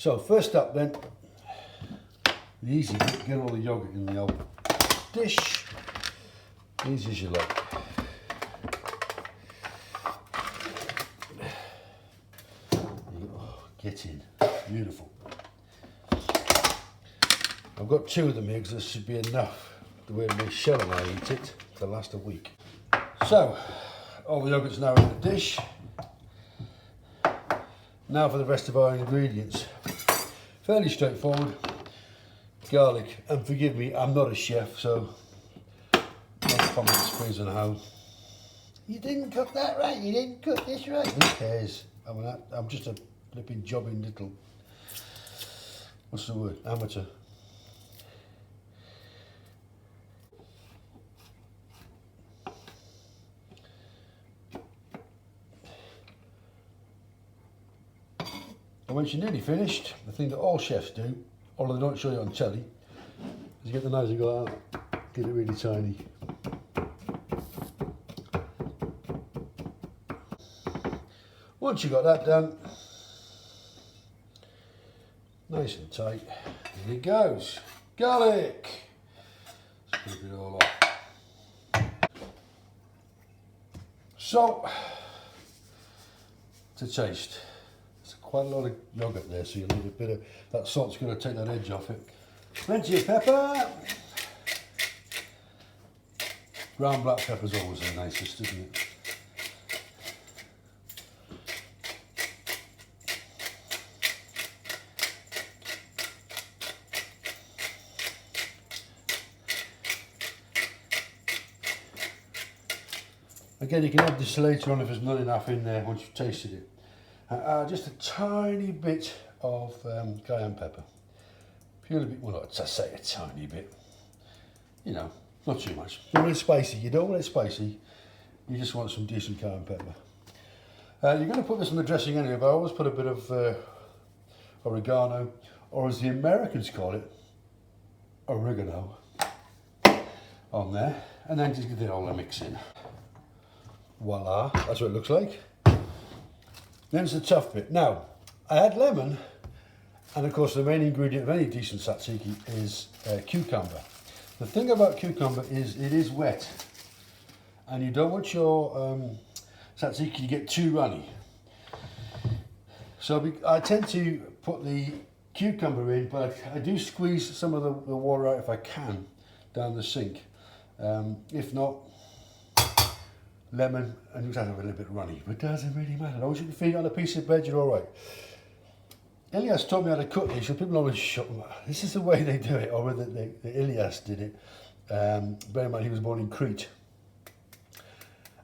So first up then, the easy bit, get all the yogurt in the old dish, easy as you like. Get in, beautiful. I've got 2 of them here because this should be enough, the way Michelle and I eat it, to last a week. So, all the yogurt's now in the dish. Now for the rest of our ingredients. Fairly straightforward. Garlic, and forgive me, I'm not a chef, so no comments please on how. You didn't cook that right, you didn't cook this right. Who cares? I'm just a flipping jobbing little, what's the word, amateur. And once you're nearly finished, the thing that all chefs do, although they don't show you on telly, is you get the knives and go out, get it really tiny. Once you've got that done, nice and tight, in it goes. Garlic! Let's scoop it all off. Salt to taste. There's quite a lot of yogurt there, so you'll need a bit of, that salt's going to take that edge off it. Plenty of pepper. Ground black pepper's always the nicest, isn't it? Again, you can add this later on if there's not enough in there once you've tasted it. Just a tiny bit of cayenne pepper. Purely bit, well, I say a tiny bit. You know, not too much. You want it spicy. You don't want it spicy. You just want some decent cayenne pepper. You're going to put this on the dressing anyway, but I always put a bit of oregano, or as the Americans call it, oregano, on there, and then just give it all a mix in. Voila, that's what it looks like. Then it's the tough bit. Now, I add lemon, and of course the main ingredient of any decent tzatziki is cucumber. The thing about cucumber is it is wet, and you don't want your tzatziki to get too runny. So I tend to put the cucumber in, but I do squeeze some of the water out if I can down the sink. If not, lemon, and you have a little bit runny, but it doesn't really matter. As long as you can feed it on a piece of bread, you're all right. Elias taught me how to cook this, so people always shock me. This is the way they do it, or whether Elias did it. Bear in mind, he was born in Crete.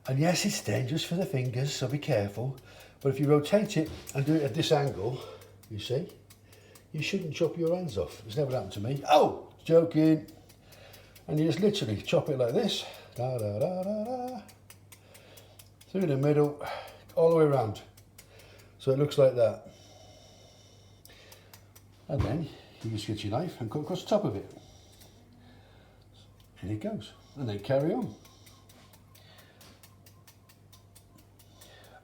And yes, it's dangerous for the fingers, so be careful. But if you rotate it and do it at this angle, you see, you shouldn't chop your hands off. It's never happened to me. Oh, joking. And you just literally chop it like this. Da, da, da, da, da. Through the middle, all the way around. So it looks like that. And then you just get your knife and cut across the top of it. And it goes. And then carry on.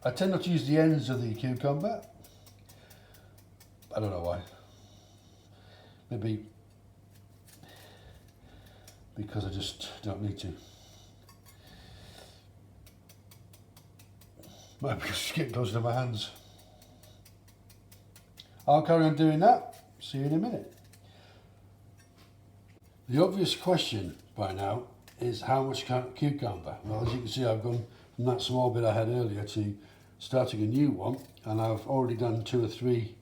I tend not to use the ends of the cucumber. I don't know why. Maybe because I just don't need to. Might be just getting closer to my hands. I'll carry on doing that. See you in a minute. The obvious question by now is how much cucumber? Well, as you can see, I've gone from that small bit I had earlier to starting a new one, and I've already done 2 or 3,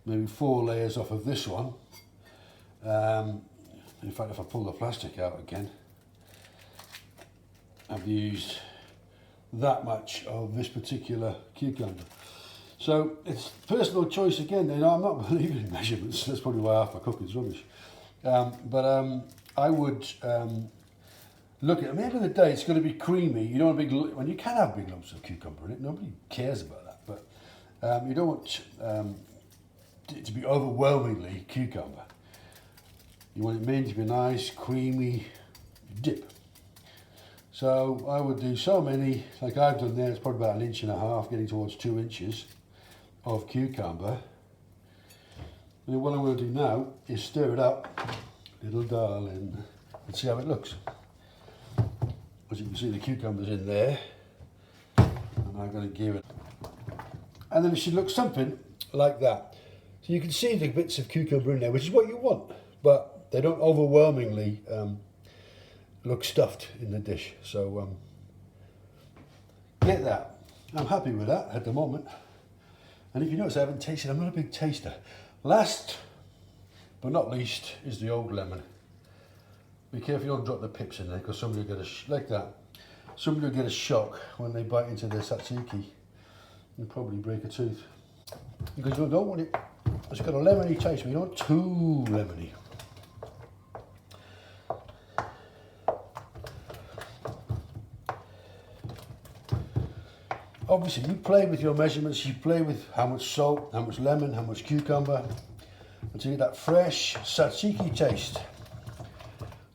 maybe 4 layers off of this one. In fact, if I pull the plastic out again, I've used that much of this particular cucumber. So it's personal choice again. You know, I'm not believing in measurements. That's probably why half my cooking's rubbish. I would look at it. I mean, at the end of the day, it's going to be creamy. You don't want big. When you can have big lumps of cucumber in it, nobody cares about that. But you don't want it to be overwhelmingly cucumber. You want it meant to be nice, creamy dip. So I would do so many, like I've done there. It's probably about 1.5 inches, getting towards 2 inches of cucumber. And what I'm going to do now is stir it up, little darling, and see how it looks. As you can see, the cucumber's in there, and I'm going to give it, and then it should look something like that. So you can see the bits of cucumber in there, which is what you want, but they don't overwhelmingly look stuffed in the dish. So get that. I'm happy with that at the moment. And if you notice, I haven't tasted, I'm not a big taster. Last but not least is the old lemon. Be careful you don't drop the pips in there, because somebody will get like that. Somebody will get a shock when they bite into their tzatziki and probably break a tooth. Because you don't want it, it's got a lemony taste, but you don't want too lemony. Obviously, you play with your measurements, you play with how much salt, how much lemon, how much cucumber, until you get that fresh tzatziki taste.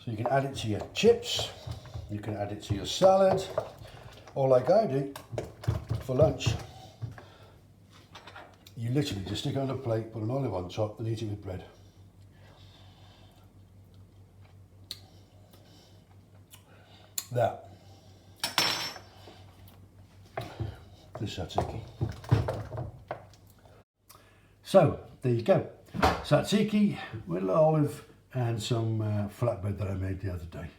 So you can add it to your chips, you can add it to your salad, or like I do for lunch, you literally just stick it on a plate, put an olive on top, and eat it with bread. That. The tzatziki. So there you go, tzatziki with olive and some flatbread that I made the other day.